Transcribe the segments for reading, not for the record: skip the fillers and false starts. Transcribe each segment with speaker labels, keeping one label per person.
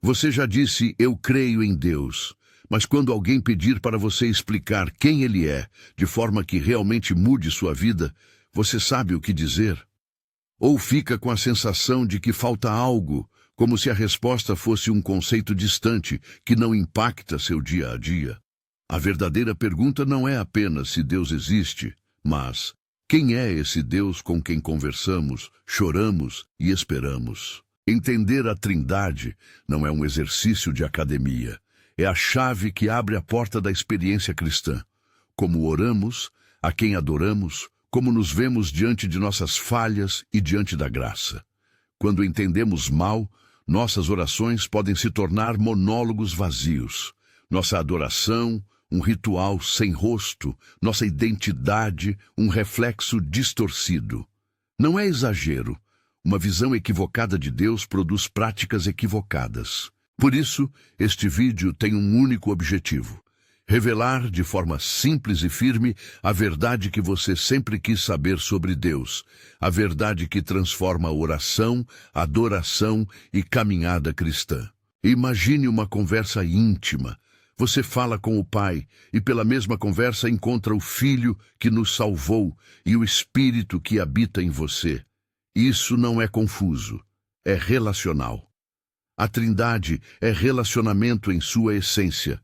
Speaker 1: Você já disse, eu creio em Deus, mas quando alguém pedir para você explicar quem Ele é, de forma que realmente mude sua vida, você sabe o que dizer? Ou fica com a sensação de que falta algo, como se a resposta fosse um conceito distante que não impacta seu dia a dia? A verdadeira pergunta não é apenas se Deus existe, mas quem é esse Deus com quem conversamos, choramos e esperamos? Entender a Trindade não é um exercício de academia. É a chave que abre a porta da experiência cristã. Como oramos, a quem adoramos, como nos vemos diante de nossas falhas e diante da graça. Quando entendemos mal, nossas orações podem se tornar monólogos vazios. Nossa adoração, um ritual sem rosto, nossa identidade, um reflexo distorcido. Não é exagero. Uma visão equivocada de Deus produz práticas equivocadas. Por isso, este vídeo tem um único objetivo: revelar de forma simples e firme a verdade que você sempre quis saber sobre Deus, a verdade que transforma oração, adoração e caminhada cristã. Imagine uma conversa íntima. Você fala com o Pai e pela mesma conversa encontra o Filho que nos salvou e o Espírito que habita em você. Isso não é confuso, é relacional. A Trindade é relacionamento em sua essência.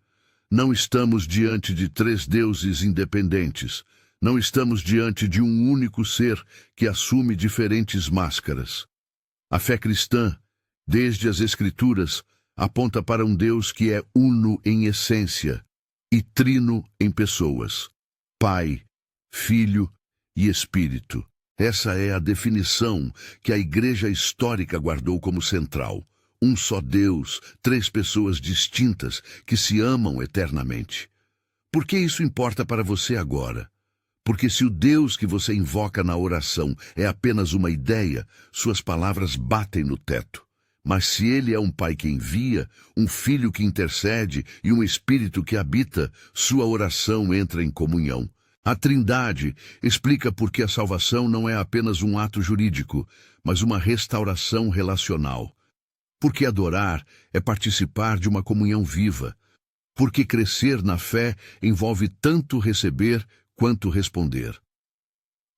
Speaker 1: Não estamos diante de três deuses independentes. Não estamos diante de um único ser que assume diferentes máscaras. A fé cristã, desde as Escrituras, aponta para um Deus que é uno em essência e trino em pessoas: Pai, Filho e Espírito. Essa é a definição que a Igreja histórica guardou como central. Um só Deus, três pessoas distintas que se amam eternamente. Por que isso importa para você agora? Porque se o Deus que você invoca na oração é apenas uma ideia, suas palavras batem no teto. Mas se Ele é um Pai que envia, um Filho que intercede e um Espírito que habita, sua oração entra em comunhão. A Trindade explica por que a salvação não é apenas um ato jurídico, mas uma restauração relacional. Porque adorar é participar de uma comunhão viva. Porque crescer na fé envolve tanto receber quanto responder.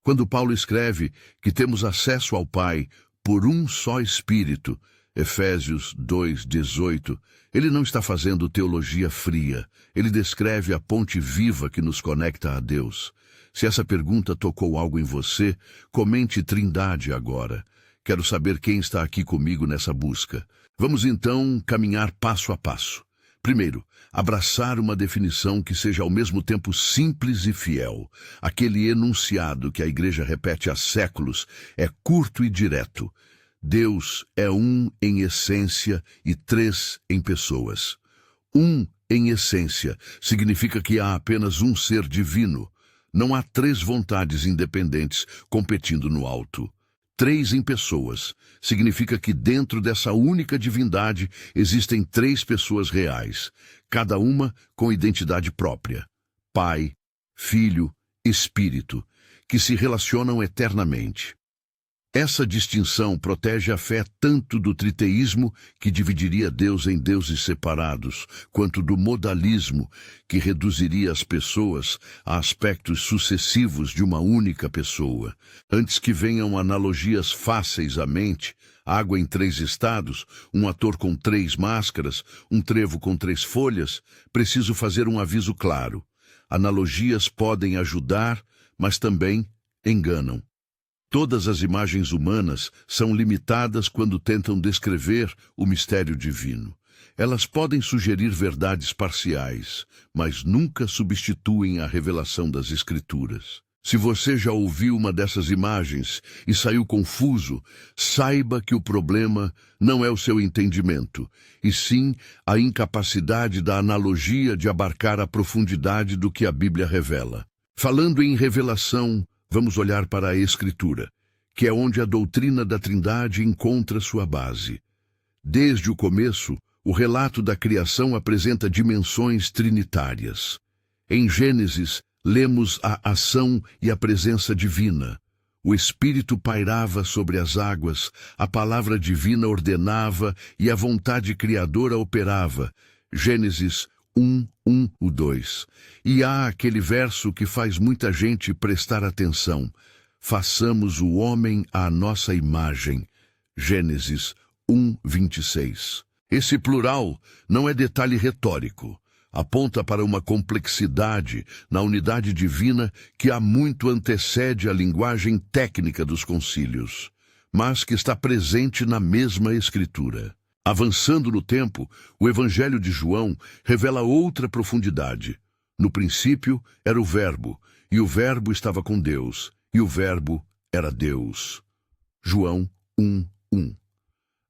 Speaker 1: Quando Paulo escreve que temos acesso ao Pai por um só Espírito, Efésios 2:18, ele não está fazendo teologia fria. Ele descreve a ponte viva que nos conecta a Deus. Se essa pergunta tocou algo em você, comente Trindade agora. Quero saber quem está aqui comigo nessa busca. Vamos então caminhar passo a passo. Primeiro, abraçar uma definição que seja ao mesmo tempo simples e fiel. Aquele enunciado que a Igreja repete há séculos é curto e direto. Deus é um em essência e três em pessoas. Um em essência significa que há apenas um ser divino. Não há três vontades independentes competindo no alto. Três em pessoas significa que dentro dessa única divindade existem três pessoas reais, cada uma com identidade própria: Pai, Filho, Espírito, que se relacionam eternamente. Essa distinção protege a fé tanto do triteísmo, que dividiria Deus em deuses separados, quanto do modalismo, que reduziria as pessoas a aspectos sucessivos de uma única pessoa. Antes que venham analogias fáceis à mente, água em três estados, um ator com três máscaras, um trevo com três folhas, preciso fazer um aviso claro. Analogias podem ajudar, mas também enganam. Todas as imagens humanas são limitadas quando tentam descrever o mistério divino. Elas podem sugerir verdades parciais, mas nunca substituem a revelação das Escrituras. Se você já ouviu uma dessas imagens e saiu confuso, saiba que o problema não é o seu entendimento, e sim a incapacidade da analogia de abarcar a profundidade do que a Bíblia revela. Falando em revelação, vamos olhar para a Escritura, que é onde a doutrina da Trindade encontra sua base. Desde o começo, o relato da criação apresenta dimensões trinitárias. Em Gênesis, lemos a ação e a presença divina. O Espírito pairava sobre as águas, a palavra divina ordenava e a vontade criadora operava. Gênesis 1:2. E há aquele verso que faz muita gente prestar atenção. Façamos o homem à nossa imagem. Gênesis 1:26. Esse plural não é detalhe retórico. Aponta para uma complexidade na unidade divina que há muito antecede a linguagem técnica dos concílios, mas que está presente na mesma Escritura. Avançando no tempo, o Evangelho de João revela outra profundidade. No princípio era o Verbo, e o Verbo estava com Deus, e o Verbo era Deus. João 1:1.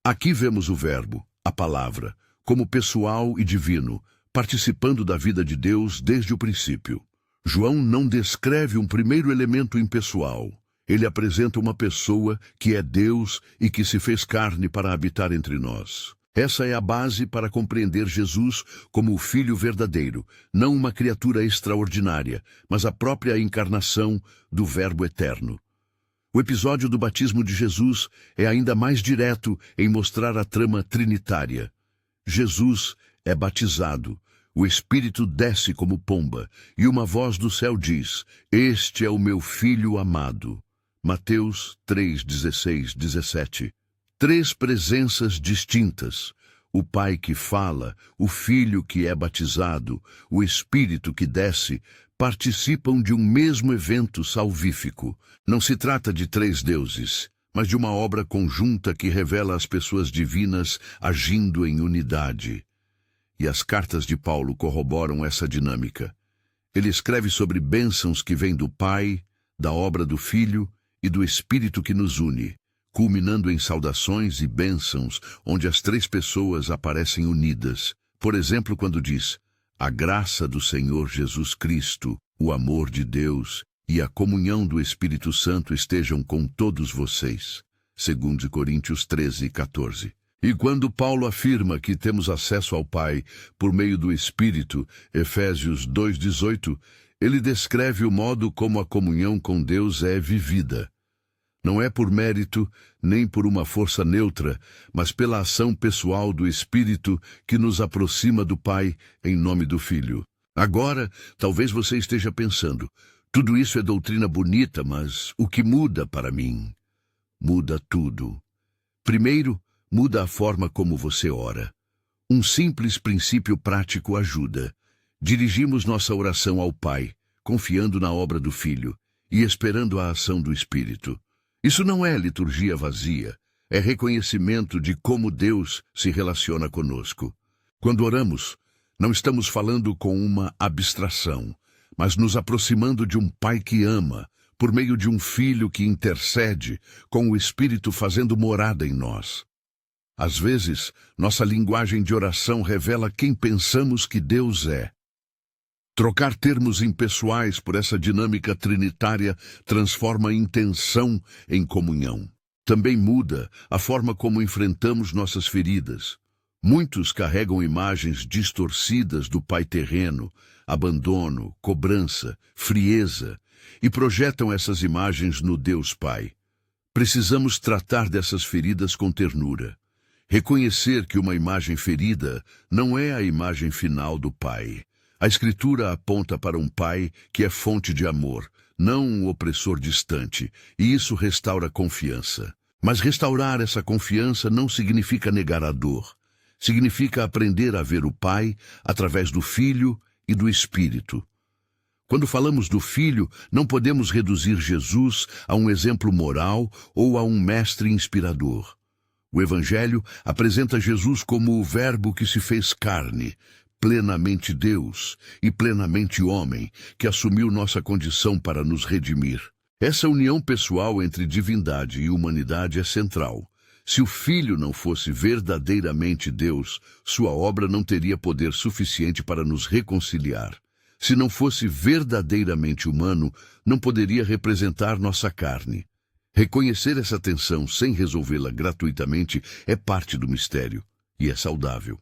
Speaker 1: Aqui vemos o Verbo, a Palavra, como pessoal e divino, participando da vida de Deus desde o princípio. João não descreve um primeiro elemento impessoal. Ele apresenta uma pessoa que é Deus e que se fez carne para habitar entre nós. Essa é a base para compreender Jesus como o Filho verdadeiro, não uma criatura extraordinária, mas a própria encarnação do Verbo eterno. O episódio do batismo de Jesus é ainda mais direto em mostrar a trama trinitária. Jesus é batizado, o Espírito desce como pomba, e uma voz do céu diz: "Este é o meu Filho amado." Mateus 3:16, 17. Três presenças distintas: o Pai que fala, o Filho que é batizado, o Espírito que desce, participam de um mesmo evento salvífico. Não se trata de três deuses, mas de uma obra conjunta que revela as pessoas divinas agindo em unidade. E as cartas de Paulo corroboram essa dinâmica. Ele escreve sobre bênçãos que vêm do Pai, da obra do Filho e do Espírito que nos une, culminando em saudações e bênçãos onde as três pessoas aparecem unidas. Por exemplo, quando diz: "A graça do Senhor Jesus Cristo, o amor de Deus e a comunhão do Espírito Santo estejam com todos vocês." 2 Coríntios 13:14. E quando Paulo afirma que temos acesso ao Pai por meio do Espírito, Efésios 2:18, ele descreve o modo como a comunhão com Deus é vivida. Não é por mérito, nem por uma força neutra, mas pela ação pessoal do Espírito que nos aproxima do Pai em nome do Filho. Agora, talvez você esteja pensando, tudo isso é doutrina bonita, mas o que muda para mim? Muda tudo. Primeiro, muda a forma como você ora. Um simples princípio prático ajuda. Dirigimos nossa oração ao Pai, confiando na obra do Filho e esperando a ação do Espírito. Isso não é liturgia vazia, é reconhecimento de como Deus se relaciona conosco. Quando oramos, não estamos falando com uma abstração, mas nos aproximando de um Pai que ama, por meio de um Filho que intercede, com o Espírito fazendo morada em nós. Às vezes, nossa linguagem de oração revela quem pensamos que Deus é. Trocar termos impessoais por essa dinâmica trinitária transforma a intenção em comunhão. Também muda a forma como enfrentamos nossas feridas. Muitos carregam imagens distorcidas do Pai terreno, abandono, cobrança, frieza, e projetam essas imagens no Deus Pai. Precisamos tratar dessas feridas com ternura. Reconhecer que uma imagem ferida não é a imagem final do Pai. A Escritura aponta para um Pai que é fonte de amor, não um opressor distante, e isso restaura confiança. Mas restaurar essa confiança não significa negar a dor. Significa aprender a ver o Pai através do Filho e do Espírito. Quando falamos do Filho, não podemos reduzir Jesus a um exemplo moral ou a um mestre inspirador. O Evangelho apresenta Jesus como o Verbo que se fez carne, plenamente Deus e plenamente homem, que assumiu nossa condição para nos redimir. Essa união pessoal entre divindade e humanidade é central. Se o Filho não fosse verdadeiramente Deus, sua obra não teria poder suficiente para nos reconciliar. Se não fosse verdadeiramente humano, não poderia representar nossa carne. Reconhecer essa tensão sem resolvê-la gratuitamente é parte do mistério, e é saudável.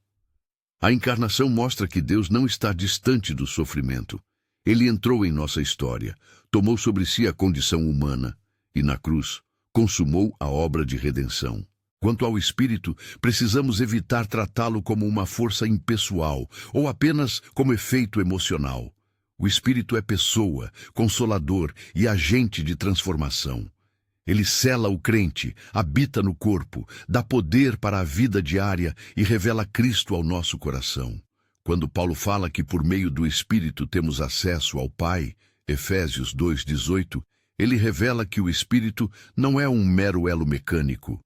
Speaker 1: A encarnação mostra que Deus não está distante do sofrimento. Ele entrou em nossa história, tomou sobre si a condição humana. e, na cruz, consumou a obra de redenção. Quanto ao Espírito, precisamos evitar tratá-lo como uma força impessoal ou apenas como efeito emocional. O Espírito é pessoa, consolador e agente de transformação. Ele sela o crente, habita no corpo, dá poder para a vida diária e revela Cristo ao nosso coração. Quando Paulo fala que por meio do Espírito temos acesso ao Pai, Efésios 2:18, ele revela que o Espírito não é um mero elo mecânico,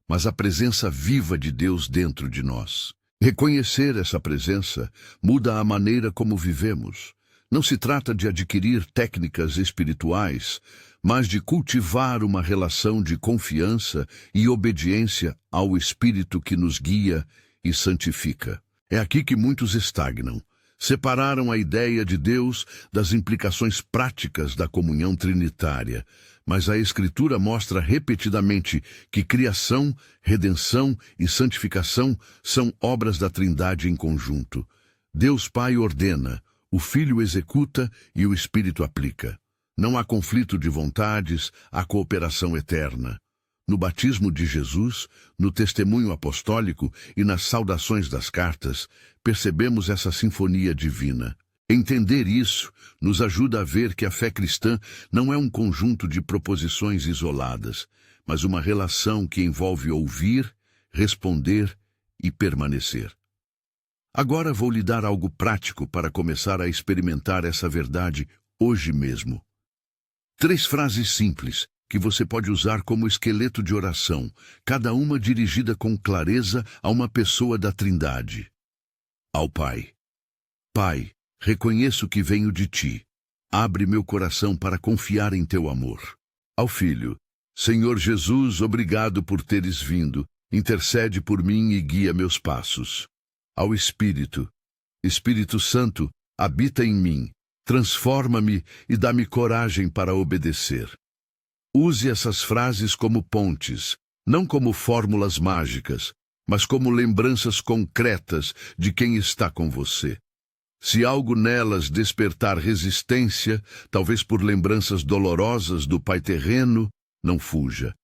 Speaker 1: mas a presença viva de Deus dentro de nós. Reconhecer essa presença muda a maneira como vivemos. Não se trata de adquirir técnicas espirituais, mas de cultivar uma relação de confiança e obediência ao Espírito que nos guia e santifica. É aqui que muitos estagnam. Separaram a ideia de Deus das implicações práticas da comunhão trinitária, mas a Escritura mostra repetidamente que criação, redenção e santificação são obras da Trindade em conjunto. Deus Pai ordena, o Filho executa e o Espírito aplica. Não há conflito de vontades, há cooperação eterna. No batismo de Jesus, no testemunho apostólico e nas saudações das cartas, percebemos essa sinfonia divina. Entender isso nos ajuda a ver que a fé cristã não é um conjunto de proposições isoladas, mas uma relação que envolve ouvir, responder e permanecer. Agora vou lhe dar algo prático para começar a experimentar essa verdade hoje mesmo. 3 frases simples que você pode usar como esqueleto de oração, cada uma dirigida com clareza a uma pessoa da Trindade. Ao Pai. Pai, reconheço que venho de Ti. Abre meu coração para confiar em Teu amor. Ao Filho. Senhor Jesus, obrigado por teres vindo. Intercede por mim e guia meus passos. Ao Espírito. Espírito Santo, habita em mim. Transforma-me e dá-me coragem para obedecer. Use essas frases como pontes, não como fórmulas mágicas, mas como lembranças concretas de quem está com você. Se algo nelas despertar resistência, talvez por lembranças dolorosas do Pai terreno, não fuja.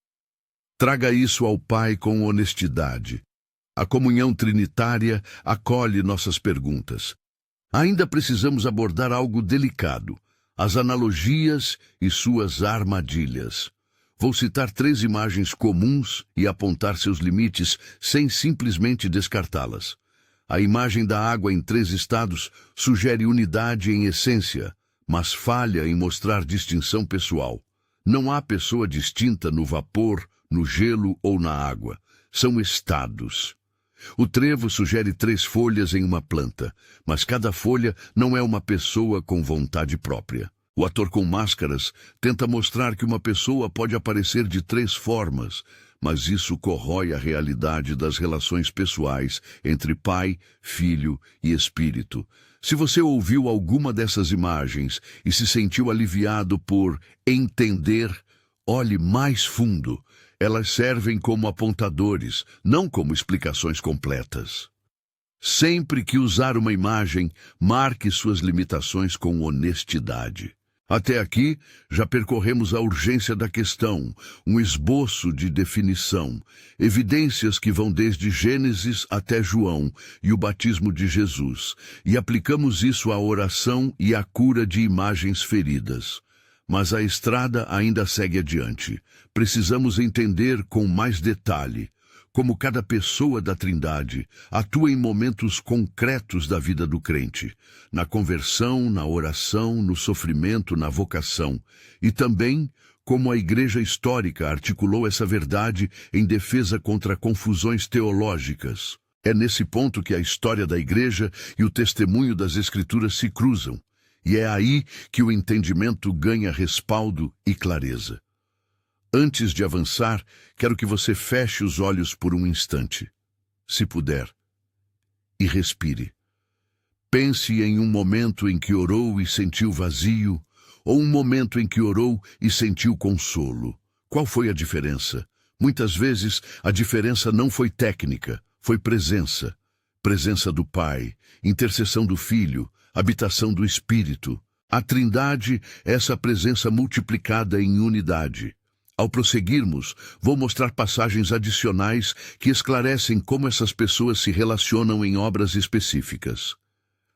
Speaker 1: Traga isso ao Pai com honestidade. A comunhão trinitária acolhe nossas perguntas. Ainda precisamos abordar algo delicado: as analogias e suas armadilhas. Vou citar 3 imagens comuns e apontar seus limites sem simplesmente descartá-las. A imagem da água em 3 estados sugere unidade em essência, mas falha em mostrar distinção pessoal. Não há pessoa distinta no vapor, no gelo ou na água. São estados. O trevo sugere 3 folhas em uma planta, mas cada folha não é uma pessoa com vontade própria. O ator com máscaras tenta mostrar que uma pessoa pode aparecer de 3 formas, mas isso corrói a realidade das relações pessoais entre Pai, Filho e Espírito. Se você ouviu alguma dessas imagens e se sentiu aliviado por entender, olhe mais fundo. Elas servem como apontadores, não como explicações completas. Sempre que usar uma imagem, marque suas limitações com honestidade. Até aqui, já percorremos a urgência da questão, um esboço de definição, evidências que vão desde Gênesis até João e o batismo de Jesus, e aplicamos isso à oração e à cura de imagens feridas. Mas a estrada ainda segue adiante. Precisamos entender com mais detalhe como cada pessoa da Trindade atua em momentos concretos da vida do crente, na conversão, na oração, no sofrimento, na vocação, e também como a Igreja histórica articulou essa verdade em defesa contra confusões teológicas. É nesse ponto que a história da Igreja e o testemunho das Escrituras se cruzam. E é aí que o entendimento ganha respaldo e clareza. Antes de avançar, quero que você feche os olhos por um instante, se puder, e respire. Pense em um momento em que orou e sentiu vazio, ou um momento em que orou e sentiu consolo. Qual foi a diferença? Muitas vezes, a diferença não foi técnica, foi presença. Presença do Pai, intercessão do Filho, habitação do Espírito. A Trindade é essa presença multiplicada em unidade. Ao prosseguirmos, vou mostrar passagens adicionais que esclarecem como essas pessoas se relacionam em obras específicas.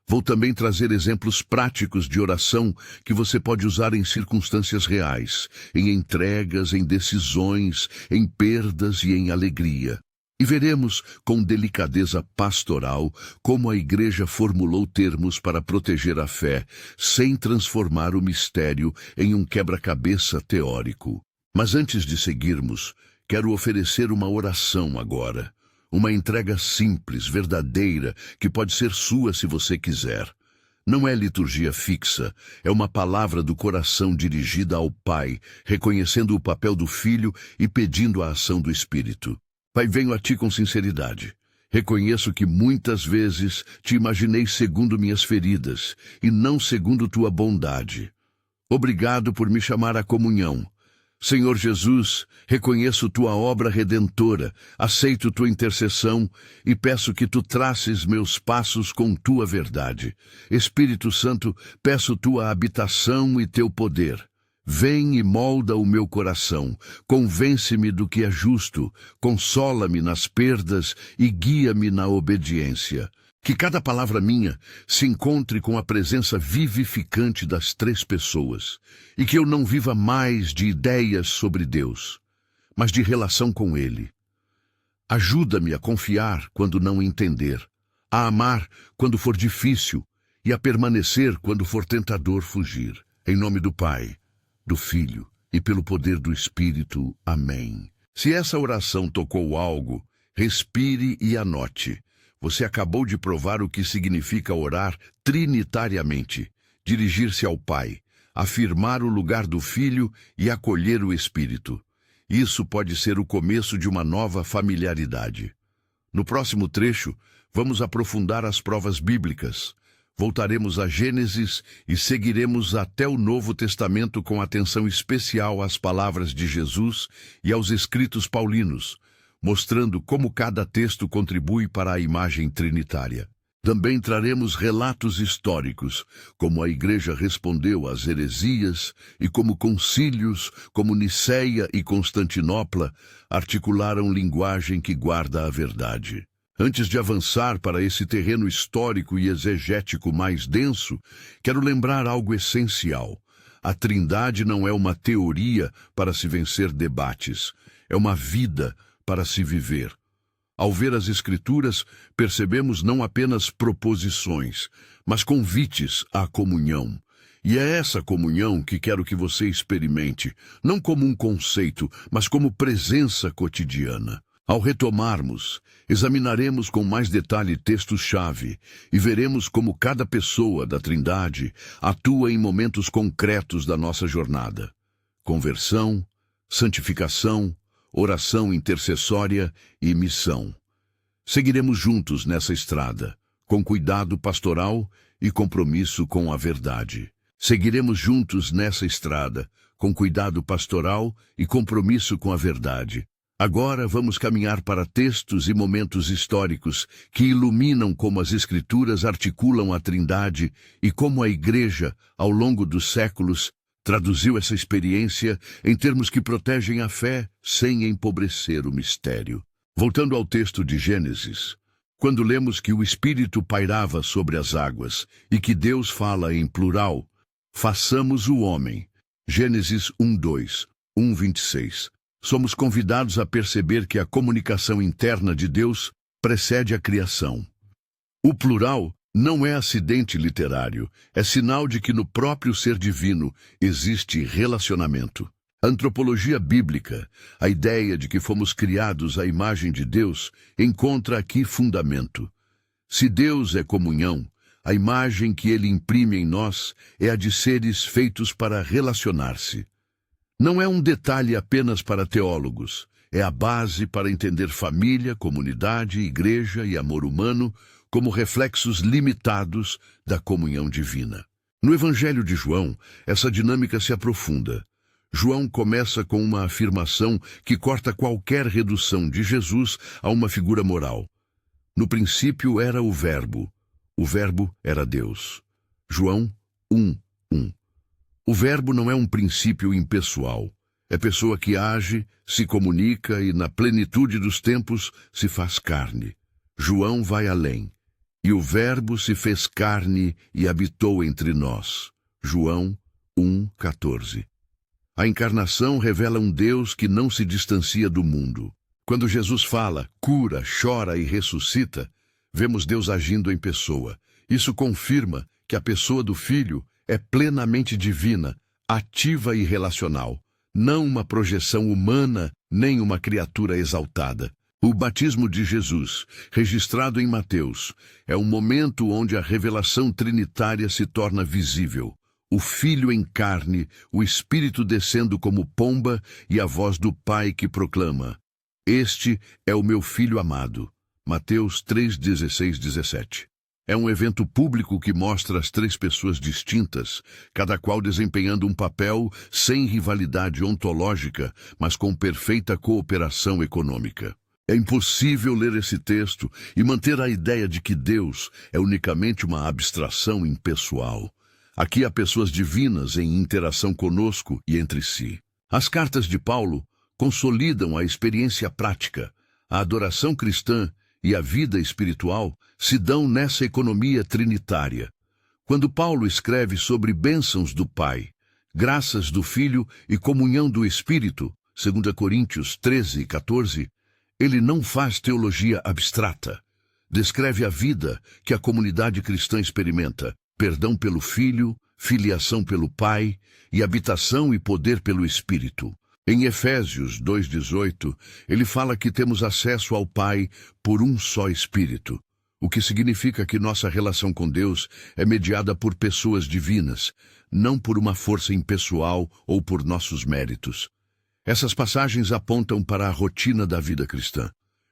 Speaker 1: Vou também trazer exemplos práticos de oração que você pode usar em circunstâncias reais, em entregas, em decisões, em perdas e em alegria. E veremos, com delicadeza pastoral, como a Igreja formulou termos para proteger a fé, sem transformar o mistério em um quebra-cabeça teórico. Mas antes de seguirmos, quero oferecer uma oração agora. Uma entrega simples, verdadeira, que pode ser sua se você quiser. Não é liturgia fixa, é uma palavra do coração dirigida ao Pai, reconhecendo o papel do Filho e pedindo a ação do Espírito. Pai, venho a Ti com sinceridade. Reconheço que muitas vezes Te imaginei segundo minhas feridas, e não segundo Tua bondade. Obrigado por me chamar à comunhão. Senhor Jesus, reconheço Tua obra redentora, aceito Tua intercessão e peço que Tu traces meus passos com Tua verdade. Espírito Santo, peço Tua habitação e Teu poder. Vem e molda o meu coração, convence-me do que é justo, consola-me nas perdas e guia-me na obediência. Que cada palavra minha se encontre com a presença vivificante das três pessoas, e que eu não viva mais de ideias sobre Deus, mas de relação com Ele. Ajuda-me a confiar quando não entender, a amar quando for difícil e a permanecer quando for tentador fugir. Em nome do Pai, do Filho e pelo poder do Espírito. Amém. Se essa oração tocou algo, respire e anote. Você acabou de provar o que significa orar trinitariamente, dirigir-se ao Pai, afirmar o lugar do Filho e acolher o Espírito. Isso pode ser o começo de uma nova familiaridade. No próximo trecho, vamos aprofundar as provas bíblicas. Voltaremos a Gênesis e seguiremos até o Novo Testamento com atenção especial às palavras de Jesus e aos escritos paulinos, mostrando como cada texto contribui para a imagem trinitária. Também traremos relatos históricos, como a Igreja respondeu às heresias e como concílios, como Niceia e Constantinopla, articularam linguagem que guarda a verdade. Antes de avançar para esse terreno histórico e exegético mais denso, quero lembrar algo essencial. A Trindade não é uma teoria para se vencer debates, é uma vida para se viver. Ao ver as Escrituras, percebemos não apenas proposições, mas convites à comunhão. E é essa comunhão que quero que você experimente, não como um conceito, mas como presença cotidiana. Ao retomarmos, examinaremos com mais detalhe textos-chave e veremos como cada pessoa da Trindade atua em momentos concretos da nossa jornada. Conversão, santificação, oração intercessória e missão. Seguiremos juntos nessa estrada, com cuidado pastoral e compromisso com a verdade. Seguiremos juntos nessa estrada, com cuidado pastoral e compromisso com a verdade. Agora vamos caminhar para textos e momentos históricos que iluminam como as Escrituras articulam a Trindade e como a Igreja, ao longo dos séculos, traduziu essa experiência em termos que protegem a fé sem empobrecer o mistério. Voltando ao texto de Gênesis, quando lemos que o Espírito pairava sobre as águas e que Deus fala em plural, façamos o homem. Gênesis 1:2, 1:26. Somos convidados a perceber que a comunicação interna de Deus precede a criação. O plural não é acidente literário, é sinal de que no próprio ser divino existe relacionamento. A antropologia bíblica, a ideia de que fomos criados à imagem de Deus, encontra aqui fundamento. Se Deus é comunhão, a imagem que Ele imprime em nós é a de seres feitos para relacionar-se. Não é um detalhe apenas para teólogos, é a base para entender família, comunidade, igreja e amor humano como reflexos limitados da comunhão divina. No Evangelho de João, essa dinâmica se aprofunda. João começa com uma afirmação que corta qualquer redução de Jesus a uma figura moral. No princípio era o Verbo era Deus. João 1:1. O Verbo não é um princípio impessoal, É pessoa que age, se comunica e, na plenitude dos tempos, se faz carne. João vai além. E o Verbo se fez carne e habitou entre nós. João 1,14. A encarnação revela um Deus que não se distancia do mundo. Quando Jesus fala, cura, chora e ressuscita, vemos Deus agindo em pessoa. Isso confirma que a pessoa do Filho é plenamente divina, ativa e relacional, não uma projeção humana nem uma criatura exaltada. O batismo de Jesus, registrado em Mateus, é um momento onde a revelação trinitária se torna visível. O Filho em carne, o Espírito descendo como pomba e a voz do Pai que proclama: Este é o meu Filho amado. Mateus 3:16, 17. É um evento público que mostra as três pessoas distintas, cada qual desempenhando um papel sem rivalidade ontológica, mas com perfeita cooperação econômica. É impossível ler esse texto e manter a ideia de que Deus é unicamente uma abstração impessoal. Aqui há pessoas divinas em interação conosco e entre si. As cartas de Paulo consolidam a experiência prática. A adoração cristã e a vida espiritual se dão nessa economia trinitária. Quando Paulo escreve sobre bênçãos do Pai, graças do Filho e comunhão do Espírito, 2 Coríntios 13:14, ele não faz teologia abstrata. Descreve a vida que a comunidade cristã experimenta: perdão pelo Filho, filiação pelo Pai e habitação e poder pelo Espírito. Em Efésios 2:18, ele fala que temos acesso ao Pai por um só Espírito, o que significa que nossa relação com Deus é mediada por pessoas divinas, não por uma força impessoal ou por nossos méritos. Essas passagens apontam para a rotina da vida cristã.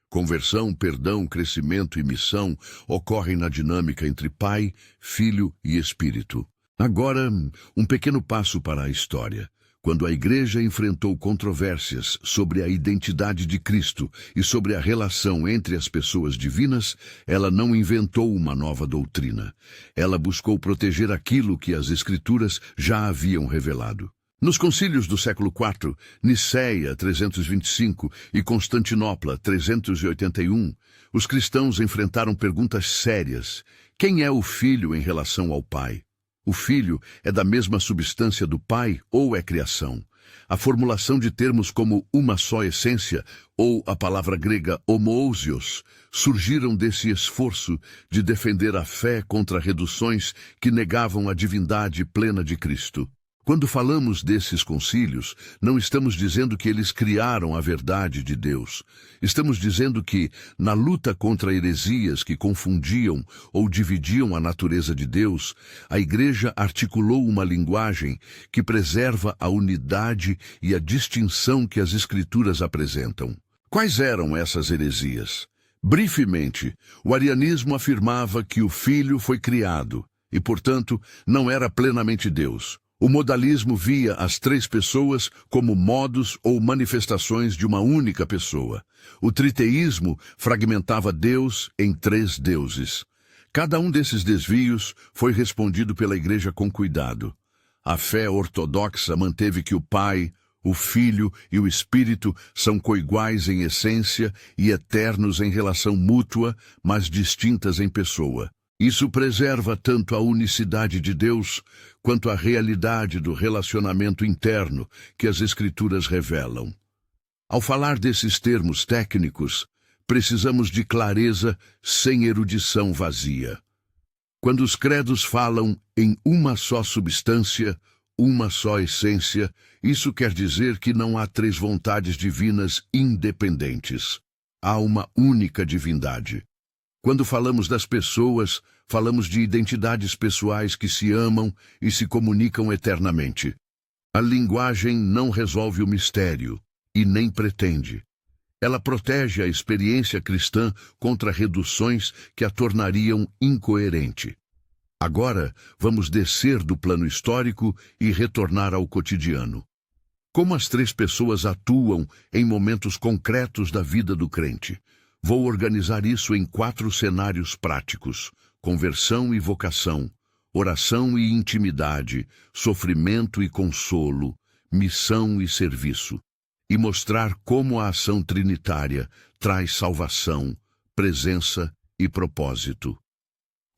Speaker 1: Conversão, perdão, crescimento e missão ocorrem na dinâmica entre Pai, Filho e Espírito. Agora, um pequeno passo para a história. Quando a Igreja enfrentou controvérsias sobre a identidade de Cristo e sobre a relação entre as pessoas divinas, ela não inventou uma nova doutrina. Ela buscou proteger aquilo que as Escrituras já haviam revelado. Nos concílios do século IV, Nicéia 325 e Constantinopla 381, os cristãos enfrentaram perguntas sérias. Quem é o Filho em relação ao Pai? O Filho é da mesma substância do Pai ou é criação? A formulação de termos como uma só essência, ou a palavra grega homoousios, surgiram desse esforço de defender a fé contra reduções que negavam a divindade plena de Cristo. Quando falamos desses concílios, não estamos dizendo que eles criaram a verdade de Deus. Estamos dizendo que, na luta contra heresias que confundiam ou dividiam a natureza de Deus, a Igreja articulou uma linguagem que preserva a unidade e a distinção que as Escrituras apresentam. Quais eram essas heresias? Brevemente, o arianismo afirmava que o Filho foi criado e, portanto, não era plenamente Deus. O modalismo via as três pessoas como modos ou manifestações de uma única pessoa. O triteísmo fragmentava Deus em três deuses. Cada um desses desvios foi respondido pela Igreja com cuidado. A fé ortodoxa manteve que o Pai, o Filho e o Espírito são coiguais em essência e eternos em relação mútua, mas distintas em pessoa. Isso preserva tanto a unicidade de Deus quanto a realidade do relacionamento interno que as Escrituras revelam. Ao falar desses termos técnicos, precisamos de clareza sem erudição vazia. Quando os credos falam em uma só substância, uma só essência, isso quer dizer que não há três vontades divinas independentes. Há uma única divindade. Quando falamos das pessoas, falamos de identidades pessoais que se amam e se comunicam eternamente. A linguagem não resolve o mistério e nem pretende. Ela protege a experiência cristã contra reduções que a tornariam incoerente. Agora, vamos descer do plano histórico e retornar ao cotidiano. Como as três pessoas atuam em momentos concretos da vida do crente? Vou organizar isso em 4 cenários práticos: conversão e vocação, oração e intimidade, sofrimento e consolo, missão e serviço, e mostrar como a ação trinitária traz salvação, presença e propósito.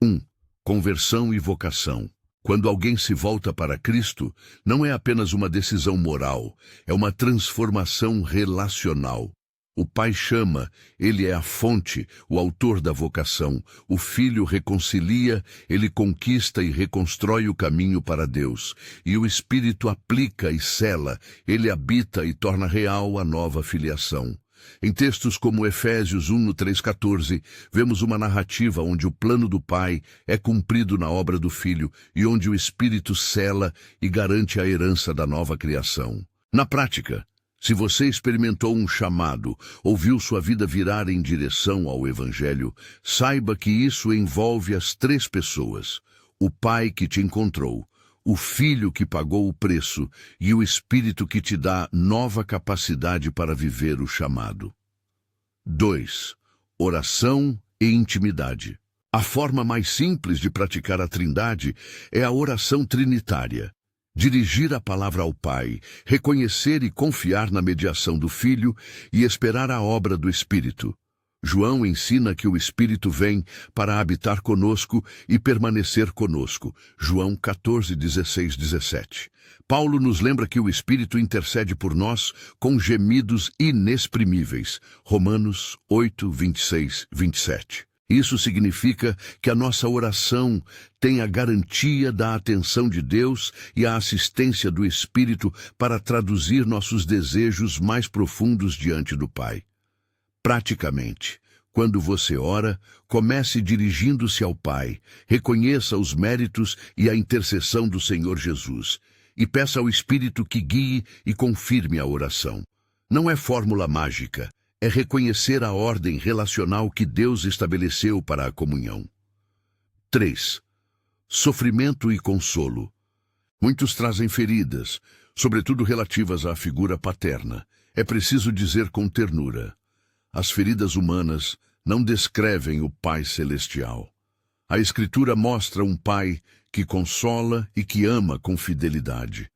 Speaker 1: 1. Conversão e vocação. Quando alguém se volta para Cristo, não é apenas uma decisão moral, é uma transformação relacional. O Pai chama, ele é a fonte, o autor da vocação. O Filho reconcilia, ele conquista e reconstrói o caminho para Deus. E o Espírito aplica e sela, ele habita e torna real a nova filiação. Em textos como Efésios 1:3-14, vemos uma narrativa onde o plano do Pai é cumprido na obra do Filho e onde o Espírito sela e garante a herança da nova criação. Na prática, se você experimentou um chamado ou viu sua vida virar em direção ao Evangelho, saiba que isso envolve as três pessoas: o Pai que te encontrou, o Filho que pagou o preço e o Espírito que te dá nova capacidade para viver o chamado. 2. Oração e intimidade. A forma mais simples de praticar a Trindade é a oração trinitária. Dirigir a palavra ao Pai, reconhecer e confiar na mediação do Filho e esperar a obra do Espírito. João ensina que o Espírito vem para habitar conosco e permanecer conosco. João 14:16-17. Paulo nos lembra que o Espírito intercede por nós com gemidos inexprimíveis. Romanos 8:26-27. Isso significa que a nossa oração tem a garantia da atenção de Deus e a assistência do Espírito para traduzir nossos desejos mais profundos diante do Pai. Praticamente, quando você ora, comece dirigindo-se ao Pai, reconheça os méritos e a intercessão do Senhor Jesus, e peça ao Espírito que guie e confirme a oração. Não é fórmula mágica, é reconhecer a ordem relacional que Deus estabeleceu para a comunhão. 3. Sofrimento e consolo. Muitos trazem feridas, sobretudo relativas à figura paterna. É preciso dizer com ternura: as feridas humanas não descrevem o Pai Celestial. A Escritura mostra um Pai que consola e que ama com fidelidade.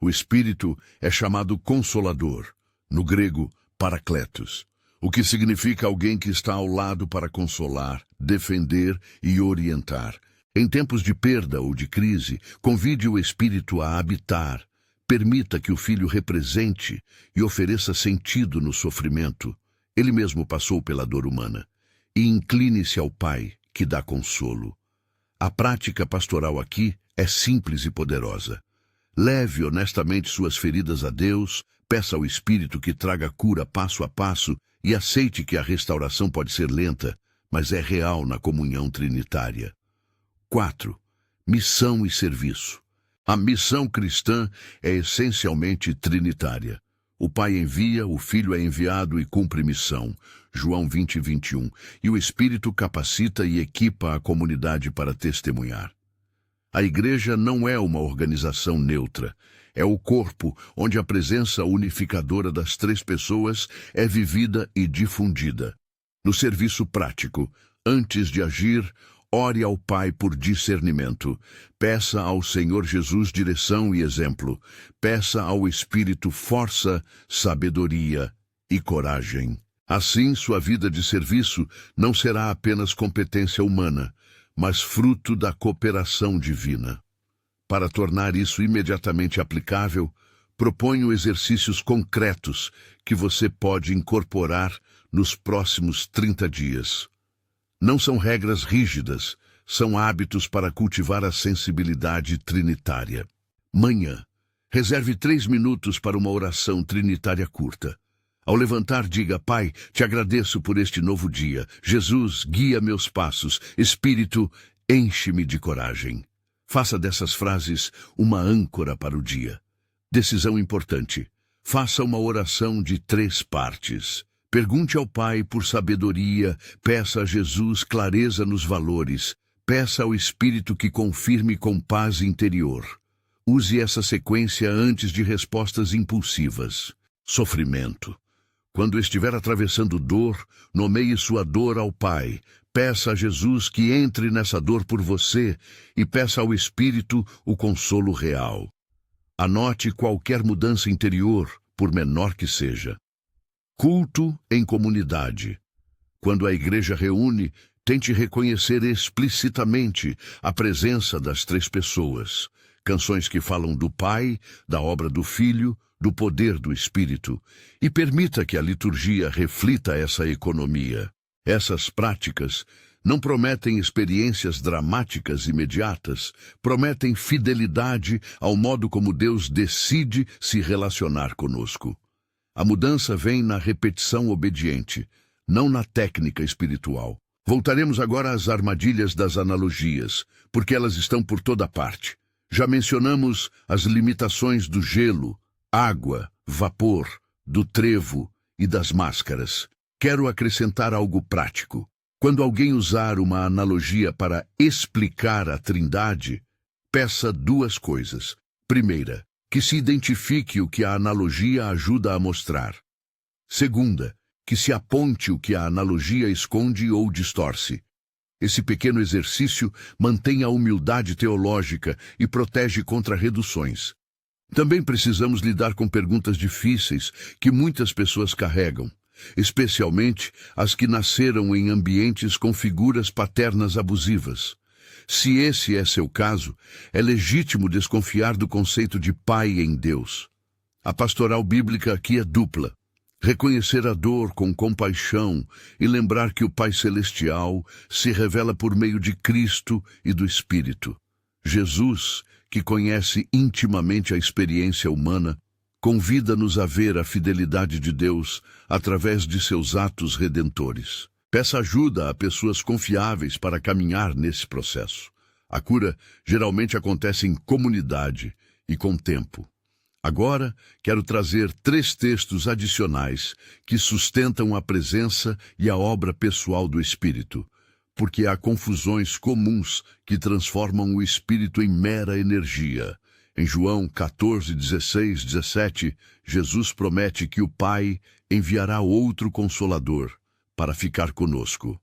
Speaker 1: O Espírito é chamado Consolador, no grego, Paracletos, o que significa alguém que está ao lado para consolar, defender e orientar. Em tempos de perda ou de crise, convide o Espírito a habitar. Permita que o Filho represente e ofereça sentido no sofrimento. Ele mesmo passou pela dor humana. E incline-se ao Pai, que dá consolo. A prática pastoral aqui é simples e poderosa. Leve honestamente suas feridas a Deus, peça ao Espírito que traga cura passo a passo e aceite que a restauração pode ser lenta, mas é real na comunhão trinitária. 4. Missão e serviço. A missão cristã é essencialmente trinitária. O Pai envia, o Filho é enviado e cumpre missão. João 20:21. E o Espírito capacita e equipa a comunidade para testemunhar. A Igreja não é uma organização neutra. É o corpo onde a presença unificadora das três pessoas é vivida e difundida. No serviço prático, antes de agir, ore ao Pai por discernimento. Peça ao Senhor Jesus direção e exemplo. Peça ao Espírito força, sabedoria e coragem. Assim, sua vida de serviço não será apenas competência humana, mas fruto da cooperação divina. Para tornar isso imediatamente aplicável, proponho exercícios concretos que você pode incorporar nos próximos 30 dias. Não são regras rígidas, são hábitos para cultivar a sensibilidade trinitária. Manhã, reserve 3 minutos para uma oração trinitária curta. Ao levantar, diga: Pai, te agradeço por este novo dia. Jesus, guia meus passos. Espírito, enche-me de coragem. Faça dessas frases uma âncora para o dia. Decisão importante. Faça uma oração de 3 partes. Pergunte ao Pai por sabedoria, peça a Jesus clareza nos valores, peça ao Espírito que confirme com paz interior. Use essa sequência antes de respostas impulsivas. Sofrimento. Quando estiver atravessando dor, nomeie sua dor ao Pai. Peça a Jesus que entre nessa dor por você e peça ao Espírito o consolo real. Anote qualquer mudança interior, por menor que seja. Culto em comunidade. Quando a igreja reúne, tente reconhecer explicitamente a presença das três pessoas. Canções que falam do Pai, da obra do Filho, do poder do Espírito. E permita que a liturgia reflita essa economia. Essas práticas não prometem experiências dramáticas imediatas, prometem fidelidade ao modo como Deus decide se relacionar conosco. A mudança vem na repetição obediente, não na técnica espiritual. Voltaremos agora às armadilhas das analogias, porque elas estão por toda parte. Já mencionamos as limitações do gelo, água, vapor, do trevo e das máscaras. Quero acrescentar algo prático. Quando alguém usar uma analogia para explicar a Trindade, peça duas coisas. Primeira, que se identifique o que a analogia ajuda a mostrar. Segunda, que se aponte o que a analogia esconde ou distorce. Esse pequeno exercício mantém a humildade teológica e protege contra reduções. Também precisamos lidar com perguntas difíceis que muitas pessoas carregam, especialmente as que nasceram em ambientes com figuras paternas abusivas. Se esse é seu caso, é legítimo desconfiar do conceito de pai em Deus. A pastoral bíblica aqui é dupla. Reconhecer a dor com compaixão e lembrar que o Pai Celestial se revela por meio de Cristo e do Espírito. Jesus, que conhece intimamente a experiência humana, convida-nos a ver a fidelidade de Deus através de seus atos redentores. Peça ajuda a pessoas confiáveis para caminhar nesse processo. A cura geralmente acontece em comunidade e com tempo. Agora, quero trazer 3 textos adicionais que sustentam a presença e a obra pessoal do Espírito, porque há confusões comuns que transformam o Espírito em mera energia. Em João 14, 16, 17, Jesus promete que o Pai enviará outro Consolador para ficar conosco.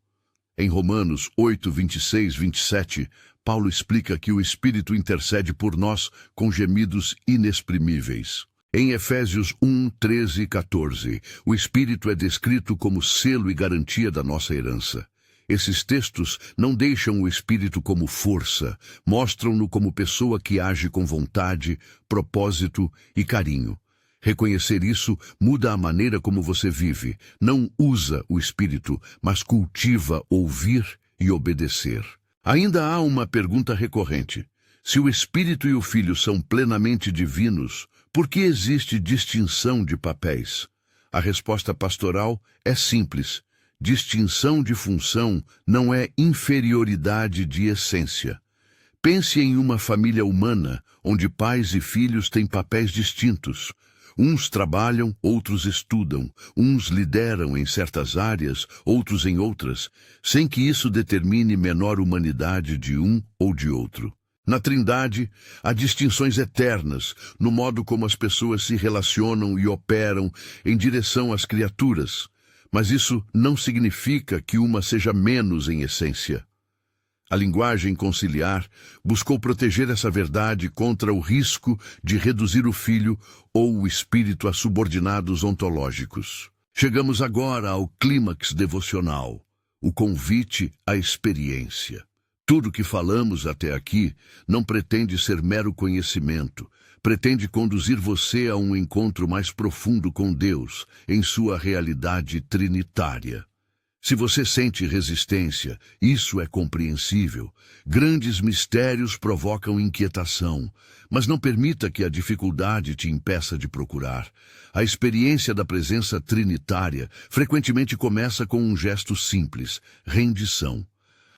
Speaker 1: Em Romanos 8, 26, 27, Paulo explica que o Espírito intercede por nós com gemidos inexprimíveis. Em Efésios 1, 13 e 14, o Espírito é descrito como selo e garantia da nossa herança. Esses textos não deixam o Espírito como força, mostram-no como pessoa que age com vontade, propósito e carinho. Reconhecer isso muda a maneira como você vive. Não usa o Espírito, mas cultiva ouvir e obedecer. Ainda há uma pergunta recorrente. Se o Espírito e o Filho são plenamente divinos, por que existe distinção de papéis? A resposta pastoral é simples. Distinção de função não é inferioridade de essência. Pense em uma família humana, onde pais e filhos têm papéis distintos. Uns trabalham, outros estudam. Uns lideram em certas áreas, outros em outras, sem que isso determine menor humanidade de um ou de outro. Na Trindade, há distinções eternas no modo como as pessoas se relacionam e operam em direção às criaturas, mas isso não significa que uma seja menos em essência. A linguagem conciliar buscou proteger essa verdade contra o risco de reduzir o Filho ou o Espírito a subordinados ontológicos. Chegamos agora ao clímax devocional, o convite à experiência. Tudo que falamos até aqui não pretende ser mero conhecimento, pretende conduzir você a um encontro mais profundo com Deus, em sua realidade trinitária. Se você sente resistência, isso é compreensível. Grandes mistérios provocam inquietação, mas não permita que a dificuldade te impeça de procurar. A experiência da presença trinitária frequentemente começa com um gesto simples: rendição.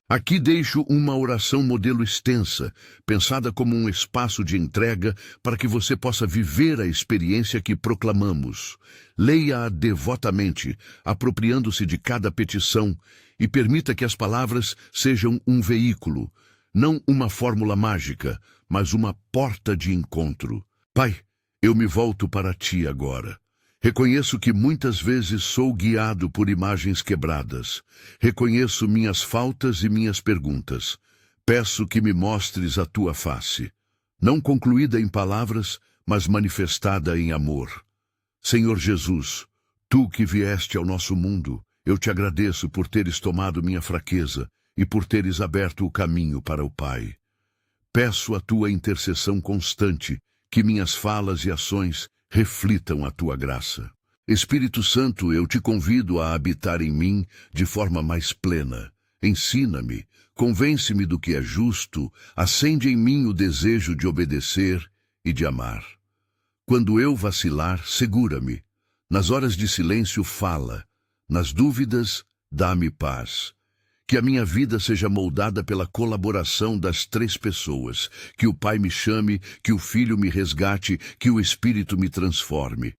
Speaker 1: Aqui deixo uma oração modelo extensa, pensada como um espaço de entrega para que você possa viver a experiência que proclamamos. Leia-a devotamente, apropriando-se de cada petição, e permita que as palavras sejam um veículo, não uma fórmula mágica, mas uma porta de encontro. Pai, eu me volto para ti agora. Reconheço que muitas vezes sou guiado por imagens quebradas. Reconheço minhas faltas e minhas perguntas. Peço que me mostres a tua face. Não concluída em palavras, mas manifestada em amor. Senhor Jesus, tu que vieste ao nosso mundo, eu te agradeço por teres tomado minha fraqueza e por teres aberto o caminho para o Pai. Peço a tua intercessão constante, que minhas falas e ações reflitam a tua graça. Espírito Santo, eu te convido a habitar em mim de forma mais plena. Ensina-me, convence-me do que é justo, acende em mim o desejo de obedecer e de amar. Quando eu vacilar, segura-me. Nas horas de silêncio, fala. Nas dúvidas, dá-me paz. Que a minha vida seja moldada pela colaboração das três pessoas. Que o Pai me chame, que o Filho me resgate, que o Espírito me transforme.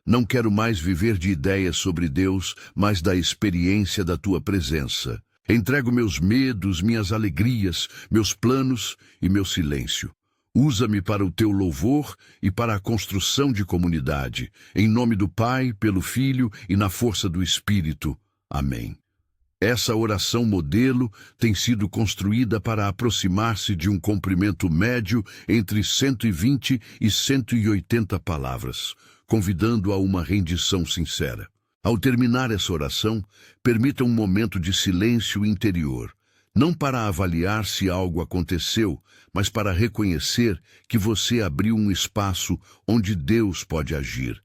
Speaker 1: Não quero mais viver de ideias sobre Deus, mas da experiência da tua presença. Entrego meus medos, minhas alegrias, meus planos e meu silêncio. Usa-me para o teu louvor e para a construção de comunidade. Em nome do Pai, pelo Filho e na força do Espírito. Amém. Essa oração modelo tem sido construída para aproximar-se de um comprimento médio entre 120 e 180 palavras, convidando a uma rendição sincera. Ao terminar essa oração, permita um momento de silêncio interior, não para avaliar se algo aconteceu, mas para reconhecer que você abriu um espaço onde Deus pode agir.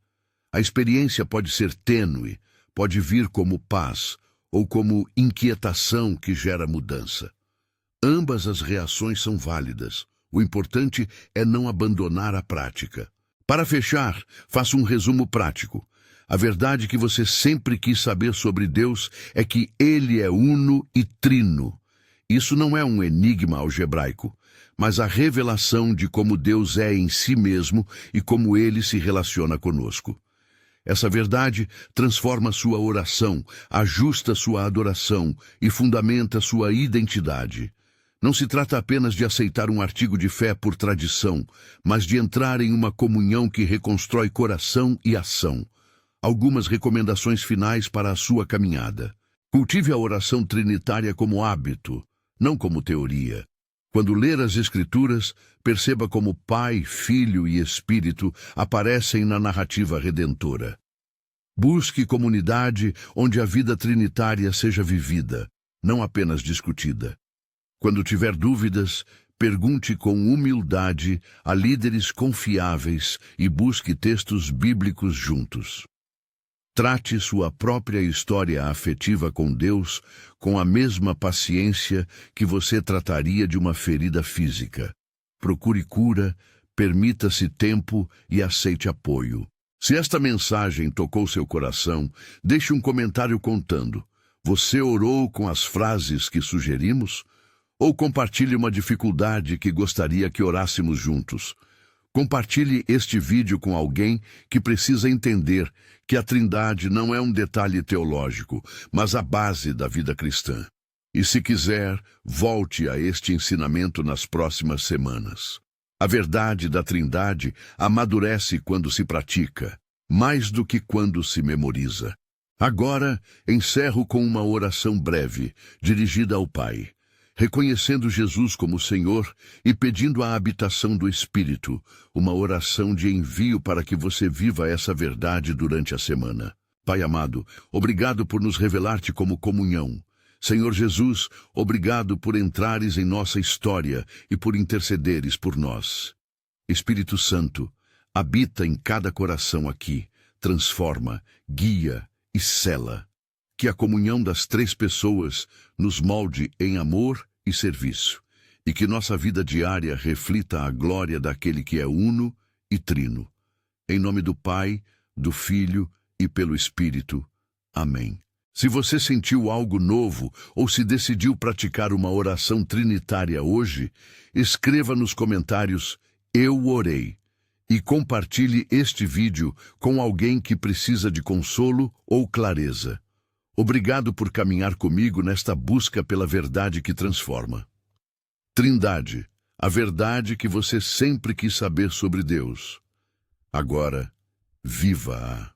Speaker 1: A experiência pode ser tênue, pode vir como paz, ou como inquietação que gera mudança. Ambas as reações são válidas. O importante é não abandonar a prática. Para fechar, faço um resumo prático. A verdade que você sempre quis saber sobre Deus é que Ele é uno e trino. Isso não é um enigma algebraico, mas a revelação de como Deus é em si mesmo e como Ele se relaciona conosco. Essa verdade transforma sua oração, ajusta sua adoração e fundamenta sua identidade. Não se trata apenas de aceitar um artigo de fé por tradição, mas de entrar em uma comunhão que reconstrói coração e ação. Algumas recomendações finais para a sua caminhada. Cultive a oração trinitária como hábito, não como teoria. Quando ler as Escrituras, perceba como Pai, Filho e Espírito aparecem na narrativa redentora. Busque comunidade onde a vida trinitária seja vivida, não apenas discutida. Quando tiver dúvidas, pergunte com humildade a líderes confiáveis e busque textos bíblicos juntos. Trate sua própria história afetiva com Deus com a mesma paciência que você trataria de uma ferida física. Procure cura, permita-se tempo e aceite apoio. Se esta mensagem tocou seu coração, deixe um comentário contando. Você orou com as frases que sugerimos? Ou compartilhe uma dificuldade que gostaria que orássemos juntos. Compartilhe este vídeo com alguém que precisa entender que a Trindade não é um detalhe teológico, mas a base da vida cristã. E se quiser, volte a este ensinamento nas próximas semanas. A verdade da Trindade amadurece quando se pratica, mais do que quando se memoriza. Agora, encerro com uma oração breve, dirigida ao Pai, reconhecendo Jesus como Senhor e pedindo a habitação do Espírito, uma oração de envio para que você viva essa verdade durante a semana. Pai amado, obrigado por nos revelar-te como comunhão. Senhor Jesus, obrigado por entrares em nossa história e por intercederes por nós. Espírito Santo, habita em cada coração aqui, transforma, guia e sela. Que a comunhão das três pessoas nos molde em amor e serviço, e que nossa vida diária reflita a glória daquele que é uno e trino. Em nome do Pai, do Filho e pelo Espírito. Amém. Se você sentiu algo novo ou se decidiu praticar uma oração trinitária hoje, escreva nos comentários "Eu orei" e compartilhe este vídeo com alguém que precisa de consolo ou clareza. Obrigado por caminhar comigo nesta busca pela verdade que transforma. Trindade, a verdade que você sempre quis saber sobre Deus. Agora, viva-a.